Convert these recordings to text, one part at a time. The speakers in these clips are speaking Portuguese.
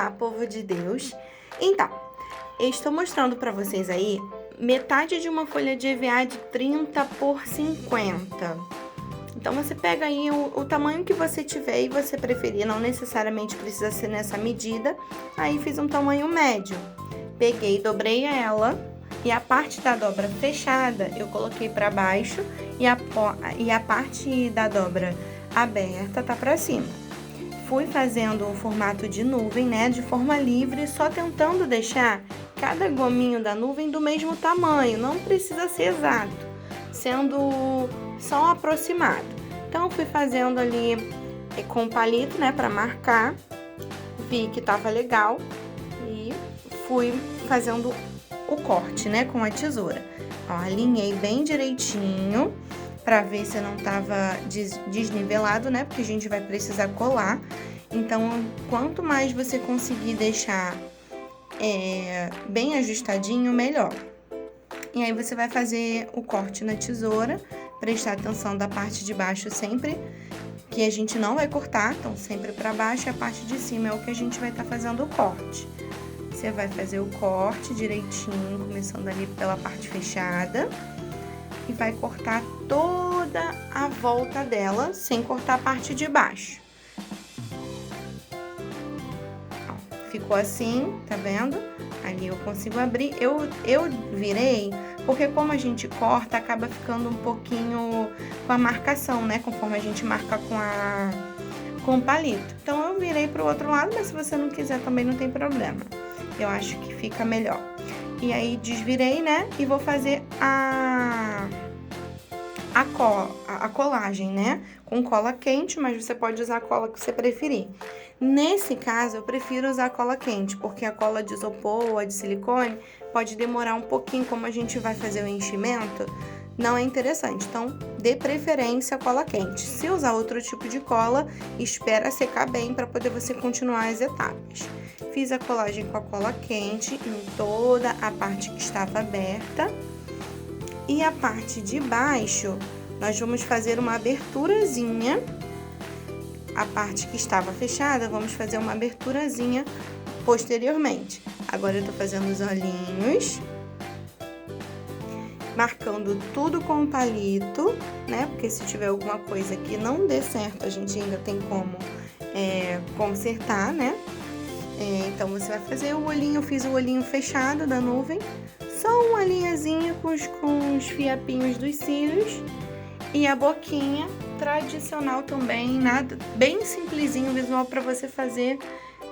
Olá, povo de Deus! Então, eu estou mostrando para vocês aí metade de uma folha de EVA de 30 por 50. Então, você pega aí o tamanho que você tiver e você preferir, não necessariamente precisa ser nessa medida. Aí, fiz um tamanho médio. Peguei, dobrei ela e a parte da dobra fechada eu coloquei para baixo e a parte da dobra aberta tá para cima. Fui fazendo o formato de nuvem, né, de forma livre, só tentando deixar cada gominho da nuvem do mesmo tamanho, não precisa ser exato, sendo só aproximado. Então, fui fazendo ali com o palito, né, para marcar, vi que tava legal e fui fazendo o corte, né, com a tesoura. Ó, alinhei bem direitinho para ver se não tava desnivelado, né, porque a gente vai precisar colar. Então, quanto mais você conseguir deixar bem ajustadinho, melhor. E aí, você vai fazer o corte na tesoura, prestar atenção da parte de baixo sempre, que a gente não vai cortar, então sempre para baixo, e a parte de cima é o que a gente vai estar fazendo o corte. Você vai fazer o corte direitinho, começando ali pela parte fechada, e vai cortar toda a volta dela, sem cortar a parte de baixo. Ó, ficou assim, tá vendo? Ali eu consigo abrir. Eu virei, porque como a gente corta, acaba ficando um pouquinho com a marcação, né? Conforme a gente marca com o palito. Então, eu virei pro outro lado, mas se você não quiser também não tem problema. Eu acho que fica melhor. E aí, desvirei, né? E vou fazer a colagem, né? Com cola quente, mas você pode usar a cola que você preferir. Nesse caso, eu prefiro usar a cola quente, porque a cola de isopor ou a de silicone pode demorar um pouquinho, como a gente vai fazer o enchimento, não é interessante. Então, dê preferência à cola quente. Se usar outro tipo de cola, espera secar bem para poder você continuar as etapas. Fiz a colagem com a cola quente em toda a parte que estava aberta. E a parte de baixo, nós vamos fazer uma aberturazinha. A parte que estava fechada, vamos fazer uma aberturazinha posteriormente. Agora, eu tô fazendo os olhinhos, marcando tudo com o palito, né? Porque se tiver alguma coisa que não dê certo, a gente ainda tem como consertar, né? Então, você vai fazer o olhinho, eu fiz o olhinho fechado da nuvem, só uma linhazinha com os fiapinhos dos cílios e a boquinha tradicional também, nada, bem simplesinho visual para você fazer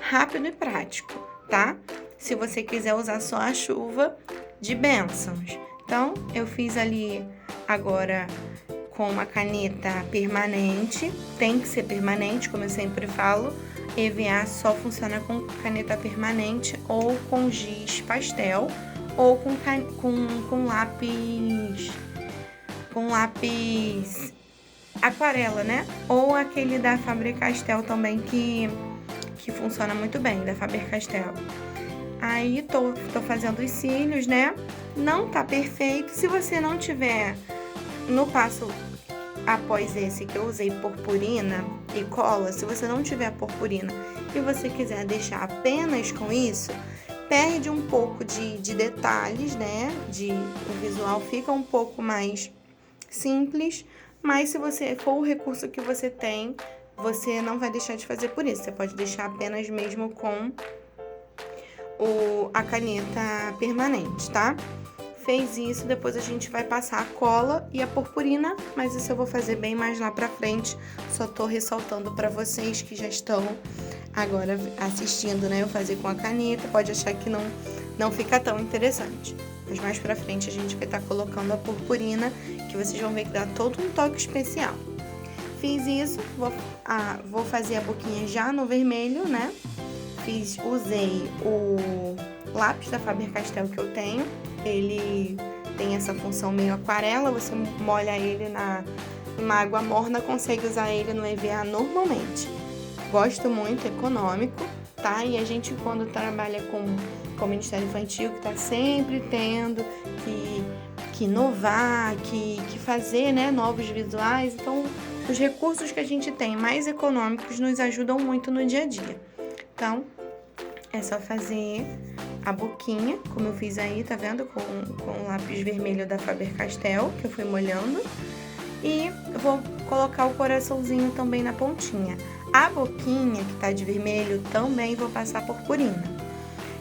rápido e prático, tá? Se você quiser usar só a chuva de bênçãos. Então, eu fiz ali agora com uma caneta permanente, tem que ser permanente, como eu sempre falo. EVA só funciona com caneta permanente ou com giz pastel ou com lápis aquarela, né? Ou aquele da Faber-Castell também, que funciona muito bem, da Faber-Castell. Aí, tô fazendo os cílios, né? Não tá perfeito. Se você não tiver no passo após esse que eu usei purpurina e cola, se você não tiver purpurina e você quiser deixar apenas com isso, perde um pouco de detalhes, né? O visual fica um pouco mais simples, mas se você for o recurso que você tem, você não vai deixar de fazer por isso. Você pode deixar apenas mesmo com a caneta permanente, tá? Fez isso, depois a gente vai passar a cola e a purpurina, mas isso eu vou fazer bem mais lá pra frente. Só tô ressaltando pra vocês que já estão agora assistindo, né? Eu fazer com a caneta, pode achar que não fica tão interessante. Mas mais pra frente a gente vai estar colocando a purpurina, que vocês vão ver que dá todo um toque especial. Fiz isso, vou fazer a boquinha já no vermelho, né? Usei o lápis da Faber-Castell que eu tenho. Ele tem essa função meio aquarela, você molha ele numa água morna, consegue usar ele no EVA normalmente. Gosto muito, econômico, tá? E a gente, quando trabalha com o Ministério Infantil, que tá sempre tendo que inovar, que fazer, né, novos visuais, então os recursos que a gente tem mais econômicos nos ajudam muito no dia a dia. Então, É só fazer a boquinha, como eu fiz aí, tá vendo? Com o lápis vermelho da Faber-Castell, que eu fui molhando. E vou colocar o coraçãozinho também na pontinha. A boquinha, que tá de vermelho, também vou passar purpurina.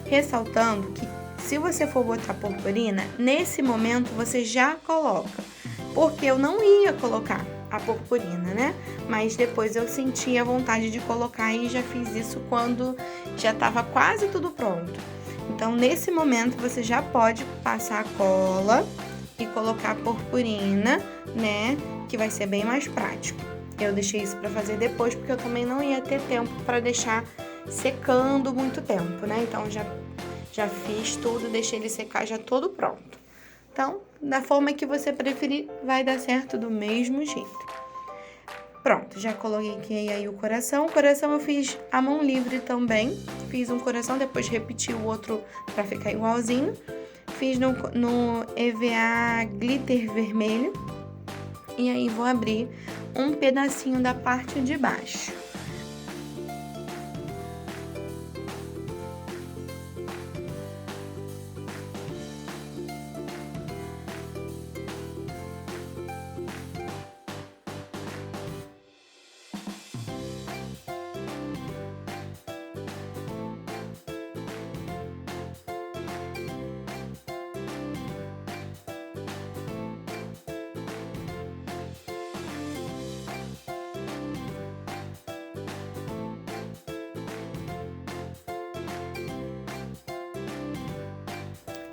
Ressaltando que se você for botar purpurina, nesse momento você já coloca. Porque eu não ia colocar a purpurina, né? Mas depois eu senti a vontade de colocar e já fiz isso quando já tava quase tudo pronto. Então, nesse momento, você já pode passar a cola e colocar a purpurina, né? Que vai ser bem mais prático. Eu deixei isso para fazer depois, porque eu também não ia ter tempo para deixar secando muito tempo, né? Então, já fiz tudo, deixei ele secar já todo pronto. Então, da forma que você preferir, vai dar certo do mesmo jeito. Pronto, já coloquei aí o coração. O coração eu fiz à mão livre também. Fiz um coração, depois repeti o outro para ficar igualzinho. Fiz no EVA glitter vermelho. E aí vou abrir um pedacinho da parte de baixo.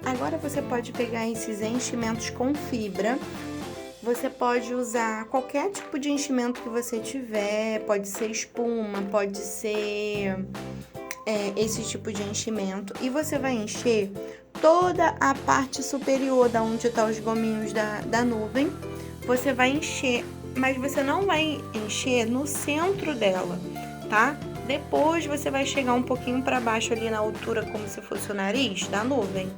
Agora você pode pegar esses enchimentos com fibra. Você pode usar qualquer tipo de enchimento que você tiver, pode ser espuma, pode ser esse tipo de enchimento. E você vai encher toda a parte superior da onde estão os gominhos da nuvem. Você vai encher, mas você não vai encher no centro dela, tá? Depois você vai chegar um pouquinho para baixo ali na altura, como se fosse o nariz da nuvem.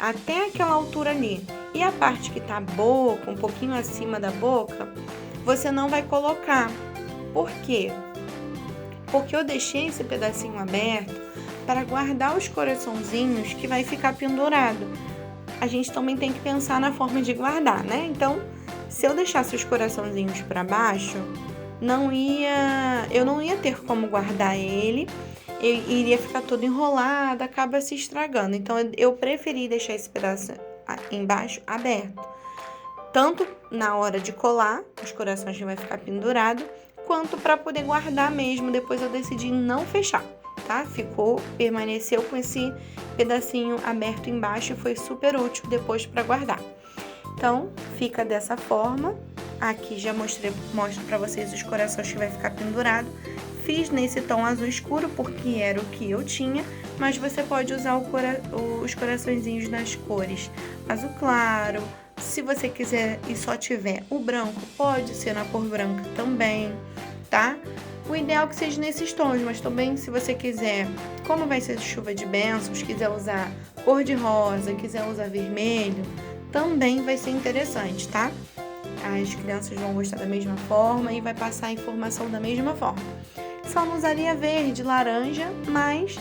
Até aquela altura ali. E a parte que tá a boca, um pouquinho acima da boca, você não vai colocar. Por quê? Porque eu deixei esse pedacinho aberto para guardar os coraçãozinhos que vai ficar pendurado. A gente também tem que pensar na forma de guardar, né? Então, se eu deixasse os coraçãozinhos para baixo, eu não ia ter como guardar ele. Iria ficar todo enrolado, acaba se estragando. Então, eu preferi deixar esse pedaço embaixo aberto. Tanto na hora de colar, os corações que vai ficar pendurado, quanto para poder guardar mesmo. Depois eu decidi não fechar, tá? Permaneceu com esse pedacinho aberto embaixo e foi super útil depois para guardar. Então, fica dessa forma. Aqui já mostro para vocês os corações que vai ficar pendurado. Fiz nesse tom azul escuro porque era o que eu tinha, mas você pode usar os coraçõezinhos nas cores azul claro. Se você quiser e só tiver o branco, pode ser na cor branca também, tá? O ideal é que seja nesses tons, mas também se você quiser, como vai ser chuva de bênçãos, quiser usar cor de rosa, quiser usar vermelho, também vai ser interessante, tá? As crianças vão gostar da mesma forma e vai passar a informação da mesma forma. Só não usaria verde, laranja, mas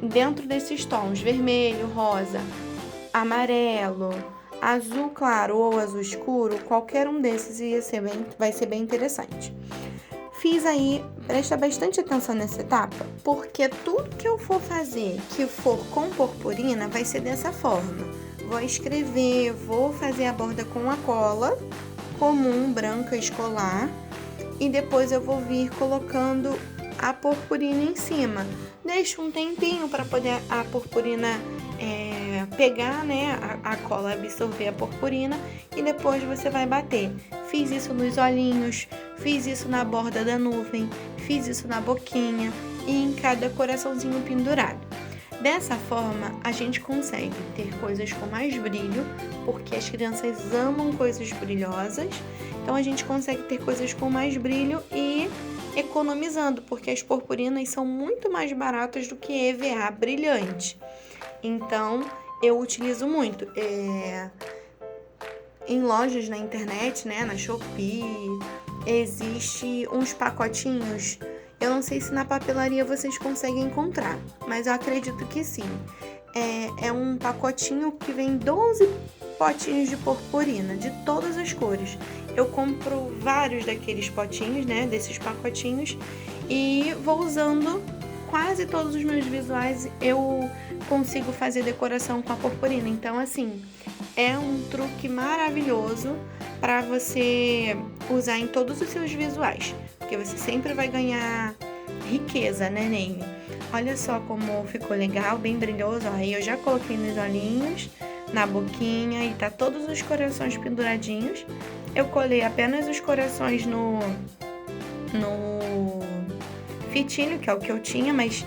dentro desses tons, vermelho, rosa, amarelo, azul claro ou azul escuro, qualquer um desses vai ser bem interessante. Fiz aí, presta bastante atenção nessa etapa, porque tudo que eu for fazer que for com purpurina vai ser dessa forma. Vou escrever, vou fazer a borda com a cola comum, branca, escolar, e depois eu vou vir colocando a purpurina em cima. Deixo um tempinho para poder a purpurina pegar, né, a cola absorver a purpurina, e depois você vai bater. Fiz isso nos olhinhos, fiz isso na borda da nuvem, fiz isso na boquinha e em cada coraçãozinho pendurado. Dessa forma, a gente consegue ter coisas com mais brilho, porque as crianças amam coisas brilhosas. Então, a gente consegue ter coisas com mais brilho e economizando, porque as purpurinas são muito mais baratas do que EVA brilhante. Então, eu utilizo muito. Em lojas na internet, né, na Shopee, existe uns pacotinhos Eu não sei se na papelaria vocês conseguem encontrar, mas eu acredito que sim. É um pacotinho que vem 12 potinhos de purpurina, de todas as cores. Eu compro vários daqueles potinhos, né, desses pacotinhos, e vou usando quase todos os meus visuais. Eu consigo fazer decoração com a purpurina. Então, assim, é um truque maravilhoso para você usar em todos os seus visuais, porque você sempre vai ganhar riqueza, né, nele. Olha só como ficou legal, bem brilhoso. Ó, aí eu já coloquei nos olhinhos, na boquinha, e tá todos os corações penduradinhos. Eu colei apenas os corações no fitilho, que é o que eu tinha, mas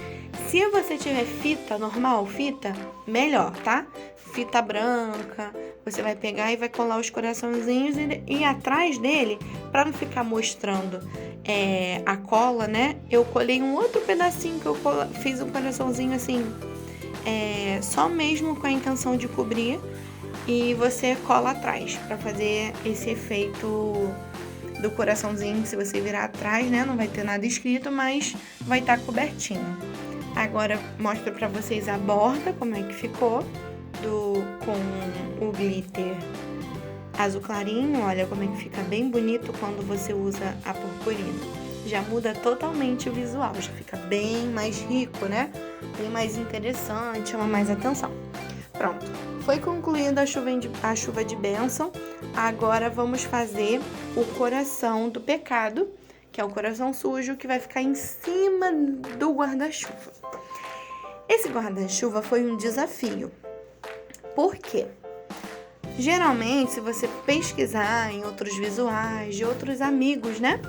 se você tiver fita normal, melhor, tá? Fita branca, você vai pegar e vai colar os coraçãozinhos e atrás dele, para não ficar mostrando a cola, né? Eu colei um outro pedacinho que eu fiz um coraçãozinho assim, só mesmo com a intenção de cobrir, e você cola atrás para fazer esse efeito do coraçãozinho. Se você virar atrás, né, não vai ter nada escrito, mas vai estar cobertinho. Agora mostro para vocês a borda, como é que ficou com o glitter azul clarinho. Olha como é que fica bem bonito quando você usa a purpurina. Já muda totalmente o visual, já fica bem mais rico, né? Bem mais interessante, chama mais atenção. Pronto, foi concluída a chuva de bênção. Agora vamos fazer o coração do pecado, que é o coração sujo, que vai ficar em cima do guarda-chuva. Esse guarda-chuva foi um desafio. Por quê? Geralmente, se você pesquisar em outros visuais de outros amigos, né?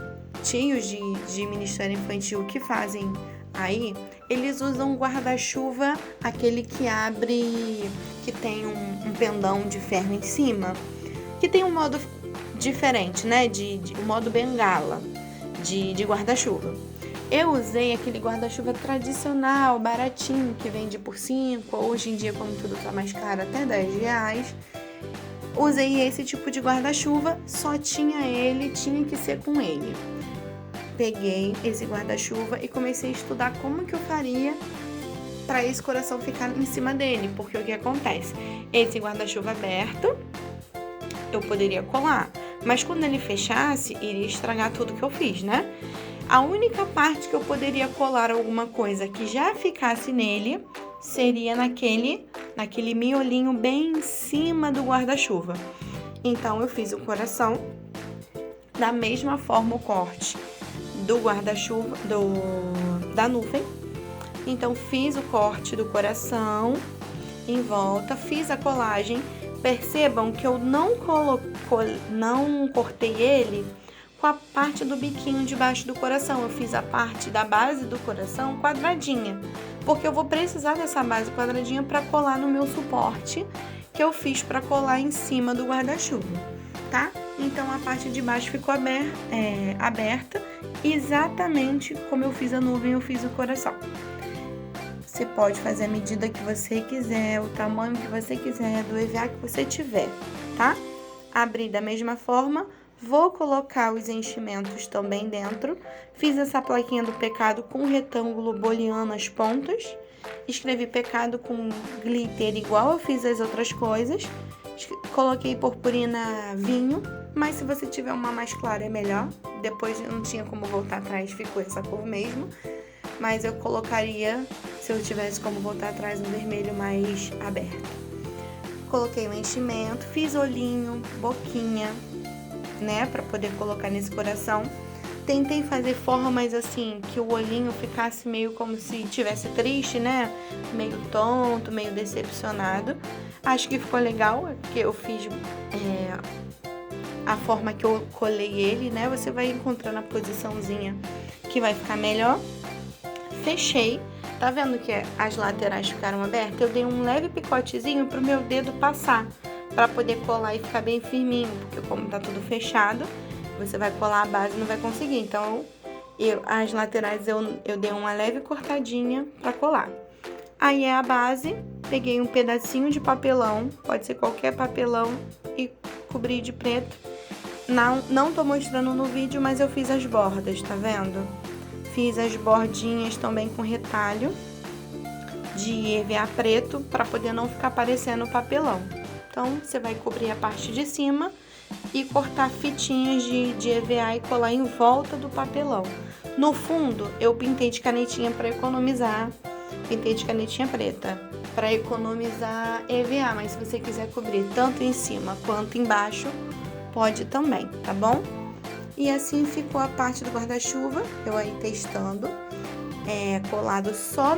Tios de ministério infantil que fazem aí, eles usam guarda-chuva, aquele que abre, que tem um pendão de ferro em cima, que tem um modo diferente, né? O modo bengala de guarda-chuva. Eu usei aquele guarda-chuva tradicional, baratinho, que vende por 5, hoje em dia, como tudo tá mais caro, até R$10. Usei esse tipo de guarda-chuva, só tinha ele, tinha que ser com ele. Peguei esse guarda-chuva e comecei a estudar como que eu faria para esse coração ficar em cima dele, porque o que acontece? Esse guarda-chuva aberto, eu poderia colar, mas quando ele fechasse, iria estragar tudo que eu fiz, né? A única parte que eu poderia colar alguma coisa que já ficasse nele seria naquele miolinho bem em cima do guarda-chuva. Então, eu fiz o coração da mesma forma, o corte do guarda-chuva, da nuvem. Então, fiz o corte do coração em volta, fiz a colagem. Percebam que eu não cortei ele com a parte do biquinho debaixo do coração. Eu fiz a parte da base do coração quadradinha, porque eu vou precisar dessa base quadradinha para colar no meu suporte, que eu fiz para colar em cima do guarda-chuva, tá? Então, a parte de baixo ficou aberta, exatamente como eu fiz a nuvem, eu fiz o coração. Você pode fazer a medida que você quiser, o tamanho que você quiser, do EVA que você tiver, tá? Abri da mesma forma, vou colocar os enchimentos também dentro. Fiz essa plaquinha do pecado com um retângulo booleano as pontas. Escrevi pecado com glitter igual eu fiz as outras coisas. Coloquei purpurina vinho, mas se você tiver uma mais clara é melhor. Depois eu não tinha como voltar atrás, ficou essa cor mesmo. Mas eu colocaria, se eu tivesse como voltar atrás, um vermelho mais aberto. Coloquei o enchimento, fiz olhinho, boquinha, né, pra poder colocar nesse coração. Tentei fazer formas assim, que o olhinho ficasse meio como se estivesse triste, né, meio tonto, meio decepcionado. Acho que ficou legal, que eu fiz a forma que eu colei ele, né, você vai encontrando a posiçãozinha que vai ficar melhor. Fechei, tá vendo que as laterais ficaram abertas? Eu dei um leve picotezinho pro meu dedo passar, para poder colar e ficar bem firminho, porque como tá tudo fechado, você vai colar a base e não vai conseguir. Então, as laterais eu dei uma leve cortadinha para colar. Aí é a base, peguei um pedacinho de papelão, pode ser qualquer papelão, e cobri de preto. Não tô mostrando no vídeo, mas eu fiz as bordas, tá vendo? fiz as bordinhas também com retalho de EVA preto, para poder não ficar parecendo papelão. Então, você vai cobrir a parte de cima e cortar fitinhas de EVA e colar em volta do papelão. No fundo, eu pintei de canetinha para economizar, pintei de canetinha preta para economizar EVA, mas se você quiser cobrir tanto em cima quanto embaixo, pode também, tá bom? E assim ficou a parte do guarda-chuva, eu aí testando, colado só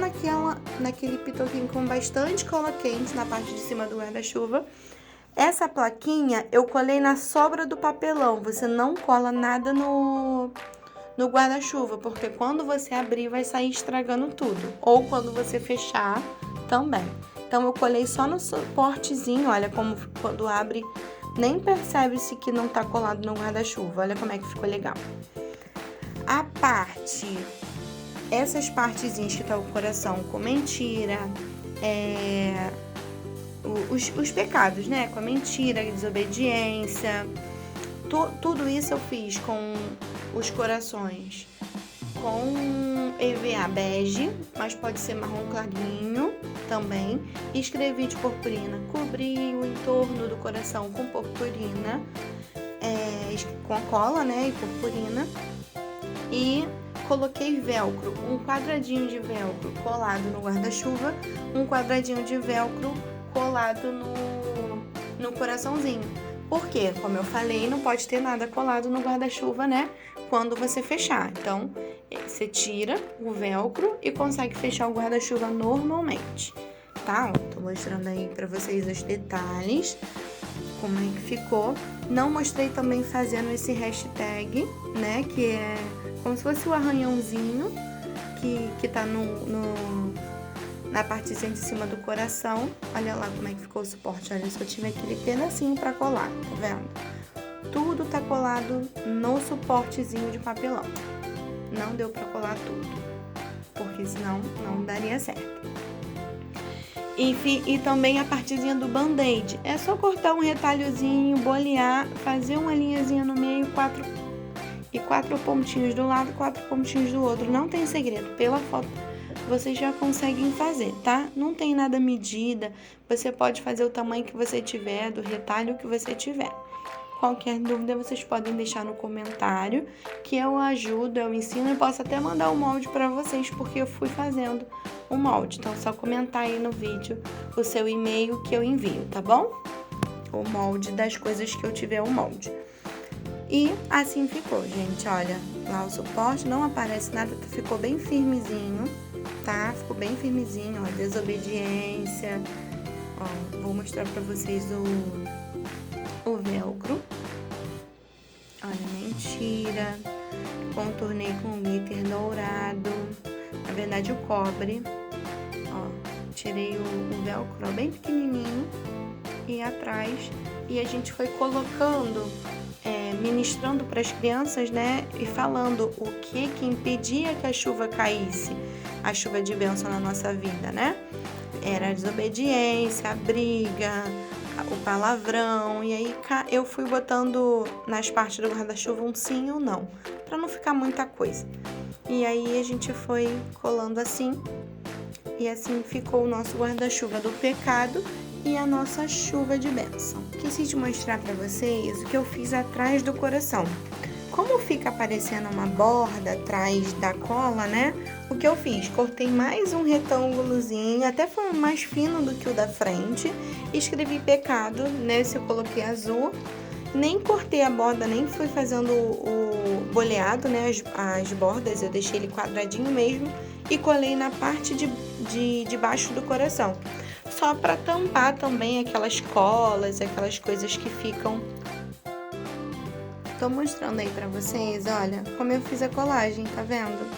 naquele pitoquinho com bastante cola quente na parte de cima do guarda-chuva. Essa plaquinha eu colei na sobra do papelão, você não cola nada no guarda-chuva, porque quando você abrir vai sair estragando tudo, ou quando você fechar também. Então eu colei só no suportezinho, olha como quando abre nem percebe-se que não tá colado no guarda-chuva, olha como é que ficou legal. Essas partezinhas que tá o coração com mentira, os pecados, né, com a mentira, a desobediência, tudo isso eu fiz com os corações com EVA bege, mas pode ser marrom clarinho também. Escrevi de purpurina, cobri o entorno do coração com purpurina, com a cola, né, e purpurina. E coloquei velcro, um quadradinho de velcro colado no guarda-chuva, um quadradinho de velcro colado no coraçãozinho. Porque, como eu falei, não pode ter nada colado no guarda-chuva, né? Quando você fechar. Então, você tira o velcro e consegue fechar o guarda-chuva normalmente, tá? Ó, tô mostrando aí pra vocês os detalhes, como é que ficou. Não mostrei também fazendo esse hashtag, né? Que é como se fosse o arranhãozinho que tá na partezinha de cima do coração. Olha lá como é que ficou o suporte. Olha, só tive aquele pedacinho pra colar, tá vendo? Tudo tá colado no suportezinho de papelão. Não deu pra colar tudo, porque senão não daria certo. Enfim, e também a partezinha do band-aid. É só cortar um retalhozinho, bolear, fazer uma linhazinha no meio, quatro pontinhos do lado, 4 pontinhos do outro. Não tem segredo, pela foto vocês já conseguem fazer, tá? Não tem nada medida, você pode fazer o tamanho que você tiver, do retalho que você tiver. Qualquer dúvida vocês podem deixar no comentário, que eu ajudo, eu ensino e posso até mandar o molde para vocês, porque eu fui fazendo o molde. Então é só comentar aí no vídeo o seu e-mail que eu envio, tá bom? O molde das coisas que eu tiver o molde. E assim ficou, gente, olha, lá o suporte, não aparece nada, ficou bem firmezinho, tá? Ficou bem firmezinho, ó, desobediência, ó, vou mostrar pra vocês o velcro, olha, mentira, contornei com glitter dourado, na verdade o cobre, ó, tirei o velcro ó, bem pequenininho e atrás, e a gente foi colocando, ministrando para as crianças, né, e falando o que impedia que a chuva caísse, a chuva de bênção na nossa vida, né? Era a desobediência, a briga, o palavrão, e aí eu fui botando nas partes do guarda-chuva um sim ou não, para não ficar muita coisa. E aí a gente foi colando assim, e assim ficou o nosso guarda-chuva do pecado e a nossa chuva de bênção. Esqueci de mostrar para vocês o que eu fiz atrás do coração. Como fica aparecendo uma borda atrás da cola, né? O que eu fiz? Cortei mais um retângulozinho, até foi mais fino do que o da frente. Escrevi pecado, nesse eu coloquei azul. Nem cortei a borda, nem fui fazendo o boleado, né? As bordas, eu deixei ele quadradinho mesmo. E colei na parte de baixo do coração. Só para tampar também aquelas colas, aquelas coisas que ficam. Tô mostrando aí pra vocês, olha, como eu fiz a colagem, tá vendo?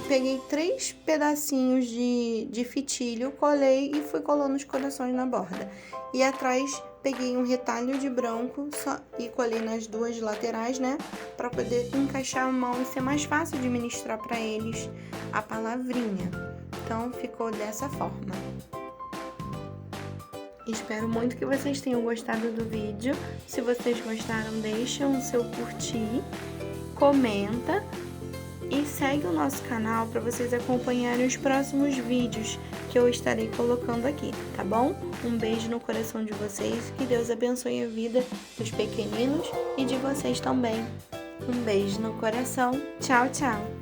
Peguei 3 pedacinhos de fitilho, colei e fui colando os corações na borda. E atrás peguei um retalho de branco e colei nas 2 laterais, né? Pra poder encaixar a mão e ser mais fácil de ministrar pra eles a palavrinha. Então, ficou dessa forma. Espero muito que vocês tenham gostado do vídeo. Se vocês gostaram, deixa o seu curtir, comenta e segue o nosso canal para vocês acompanharem os próximos vídeos que eu estarei colocando aqui, tá bom? Um beijo no coração de vocês, que Deus abençoe a vida dos pequeninos e de vocês também. Um beijo no coração, tchau, tchau!